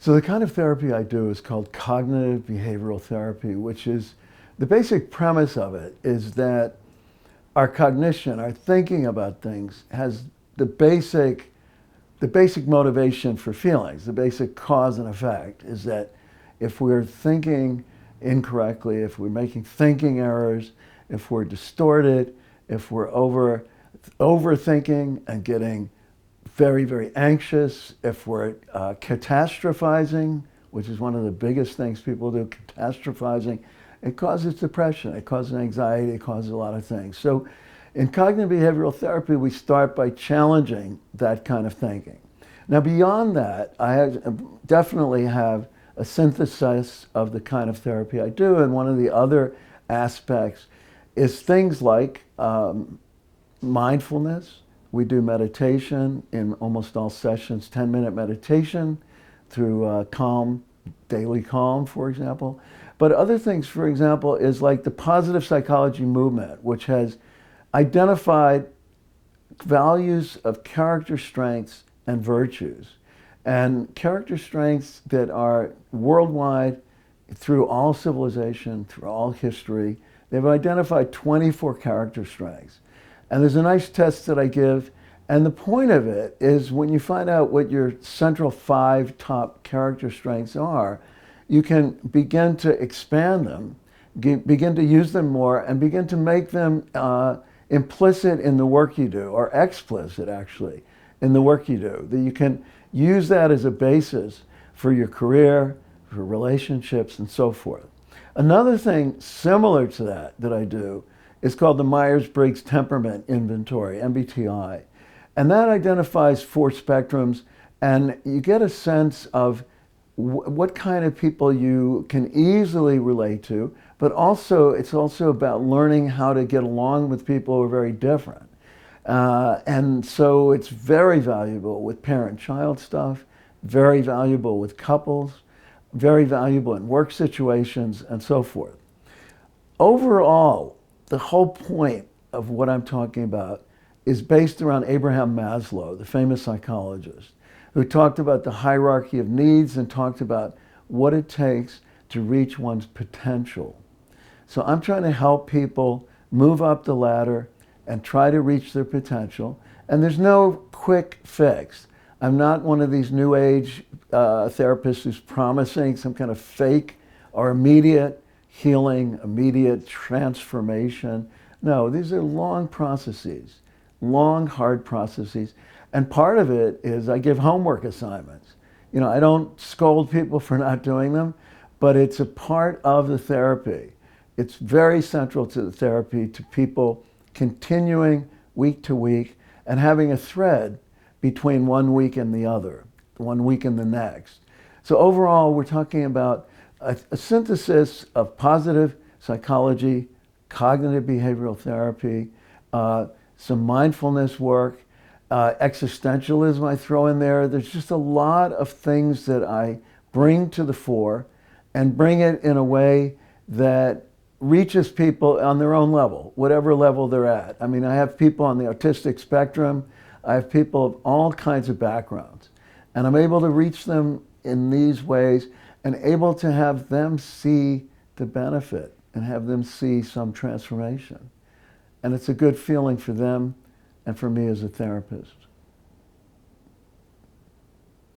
So the kind of therapy I do is called cognitive behavioral therapy, which is the basic premise of it is that our cognition, our thinking about things, has the basic motivation for feelings, the basic cause and effect is that if we're thinking incorrectly, if we're making thinking errors, if we're distorted, if we're overthinking and getting very, very anxious, if we're catastrophizing, which is one of the biggest things people do, catastrophizing, it causes depression, it causes anxiety, it causes a lot of things. So in cognitive behavioral therapy, we start by challenging that kind of thinking. Now beyond that, definitely have a synthesis of the kind of therapy I do, and one of the other aspects is things like mindfulness. We do meditation in almost all sessions, 10-minute meditation through Calm, Daily Calm, for example. But other things, for example, is like the positive psychology movement, which has identified values of character strengths and virtues. And character strengths that are worldwide through all civilization, through all history. They've identified 24 character strengths. And there's a nice test that I give. And the point of it is when you find out what your central 5 top character strengths are, you can begin to expand them, begin to use them more, and begin to make them implicit in the work you do, or explicit actually, in the work you do. That you can use that as a basis for your career, for relationships, and so forth. Another thing similar to that I do is called the Myers-Briggs Temperament Inventory, MBTI. And that identifies 4 spectrums, and you get a sense of what kind of people you can easily relate to, but also it's also about learning how to get along with people who are very different. And so it's very valuable with parent-child stuff, very valuable with couples, very valuable in work situations, and so forth. Overall, the whole point of what I'm talking about is based around Abraham Maslow, the famous psychologist, who talked about the hierarchy of needs and talked about what it takes to reach one's potential. So I'm trying to help people move up the ladder and try to reach their potential. And there's no quick fix. I'm not one of these new age therapists who's promising some kind of fake or immediate healing, immediate transformation. No, these are long processes, long, hard processes. And part of it is I give homework assignments. You know, I don't scold people for not doing them, but it's a part of the therapy. It's very central to the therapy, to people continuing week to week and having a thread between one week and the other, one week and the next. So overall, we're talking about a synthesis of positive psychology, cognitive behavioral therapy, some mindfulness work, existentialism I throw in there. There's just a lot of things that I bring to the fore and bring it in a way that reaches people on their own level, whatever level they're at. I mean, I have people on the autistic spectrum. I have people of all kinds of backgrounds. And I'm able to reach them in these ways and able to have them see the benefit and have them see some transformation. And it's a good feeling for them and for me as a therapist.